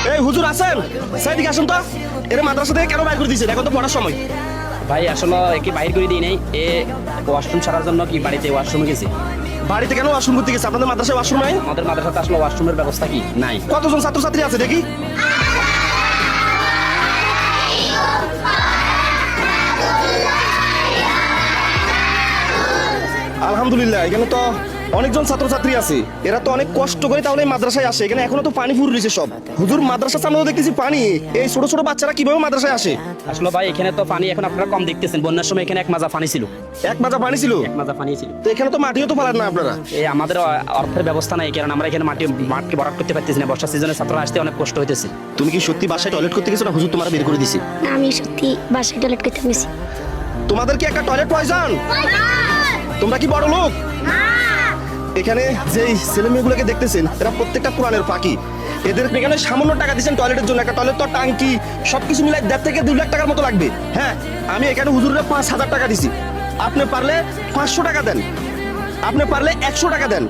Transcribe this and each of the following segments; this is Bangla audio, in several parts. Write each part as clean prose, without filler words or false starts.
এই হুজুর আছেন? সাইদিকে আসুন তো। এরা মাদ্রাসা থেকে কেন বাইর করে দিয়েছে? এখন তো পড়ার সময়। ভাই আসলে কি বাইর করে দিই নাই, এ ওয়াশরুম ছাড়ার জন্য কি বাড়িতে ওয়াশরুমে গেছি। বাড়িতে কেন ওয়াশরুম করতে গেছে? আপনাদের মাদ্রাসায় ওয়াশরুম নাই? আমাদের মাদ্রাসাতে আসলে ওয়াশরুমের ব্যবস্থা কি নাই। কতজন ছাত্রছাত্রী আছে দেখি? আলহামদুলিল্লাহ, এখানে তো অনেকজন ছাত্রছাত্রী আছে। এরা তো অনেক কষ্ট করে তাহলে এই মাদ্রাসায় আসে। এখানে এখনো তো পানি ফুরে রয়েছে সব। হুজুর, মাদ্রাসার সামনে তো দেখতেছি পানি। এই ছোট ছোট বাচ্চারা কিভাবে মাদ্রাসায় আসে? আসলে ভাই এখানে তো পানি এখন আপনারা কম দেখতেছেন, বন্যার সময় এখানে এক মাজা পানি ছিল। এক মাজা পানি ছিল? এক মাজা পানি ছিল। তো এখানে তো মাটিও তো ফেলার না আপনারা। এই আমাদের অর্থের ব্যবস্থা নাই, কারণ আমরা এখানে মাঠকে ভরাট করতে পারতেছি না। বর্ষা সিজনে ছাত্ররা আসতে অনেক কষ্ট হইতেছে। তুমি কি সত্যি বাসায় টয়লেট করতে গেছো না হুজুর তোমার বের করে দিছি? না, আমি সত্যি বাসায় টয়লেট করতে গেছি। তোমাদের কি একটা টয়লেট প্রয়োজন? তোমরা কি বড় লোক? এখানে যেই ছেলে মেয়েগুলোকে দেখতেছেন এরা প্রত্যেকটা কোরআনের ফাঁকি। এদের এখানে সামান্য টাকা দিচ্ছেন টয়লেটের জন্য। একটা টয়লেট তো টাঙ্কি সবকিছু মিলাই 1.5 থেকে 2 লাখ টাকার মতো লাগবে। হ্যাঁ, আমি এখানে হুজুরের 5,000 টাকা দিছি। আপনি পারলে 500 টাকা দেন, আপনি পারলে 100 টাকা দেন।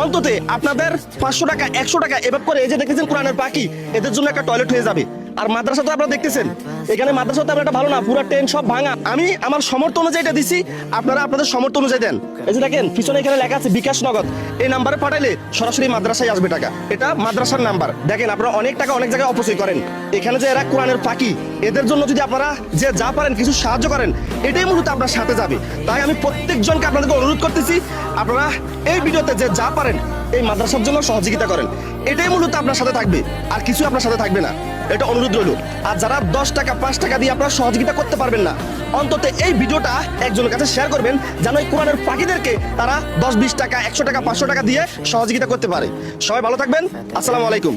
অন্তত আপনাদের 500 টাকা 100 টাকা এভাবে করে এই যে দেখতেছেন কোরআনের পাখি, এদের জন্য একটা টয়লেট হয়ে যাবে। আর মাদ্রাসা তো আপনারা দেখতেছেন, এখানে মাদ্রাসা তো একটা ভালো না, পুরো টেন সব ভাঙা। আমি আমার সমর্থ অনুযায়ী এটা দিছি, আপনারা আপনাদের সমর্থ অনুযায়ী দেন। এই যে দেখেন পিছনে এখানে লেখা আছে বিকাশ নগদ। এই নাম্বারে পাঠাইলে সরাসরি মাদ্রাসায় আসবে টাকা। এটা মাদ্রাসার নাম্বার। দেখেন আপনারা অনেক টাকা অনেক জায়গায় অপচয় করেন। এখানে যে এরা কোরআনের পাখি, এদের জন্য যদি আপনারা যে যা পারেন কিছু সাহায্য করেন, এটাই মূলত আপনার সাথে যাবে। তাই আমি প্রত্যেকজনকে আপনাদেরকে অনুরোধ করতেছি, আপনারা এই ভিডিওতে যে যা পারেন এই মাদ্রাসার জন্য সহযোগিতা করেন। এটাই মূলত আপনার সাথে থাকবে, আর কিছু আপনার সাথে থাকবে না। এটা অনুরোধ রইল। আর যারা 10 টাকা 5 টাকা দিয়ে আপনারা সহযোগিতা করতে পারবেন না, অন্তত এই ভিডিওটা একজনের কাছে শেয়ার করবেন, যেন এই কোরআনের পাখিদেরকে তারা 10 20 টাকা 100 টাকা 500 টাকা দিয়ে সহযোগিতা করতে পারে। সবাই ভালো থাকবেন। আসসালামু আলাইকুম।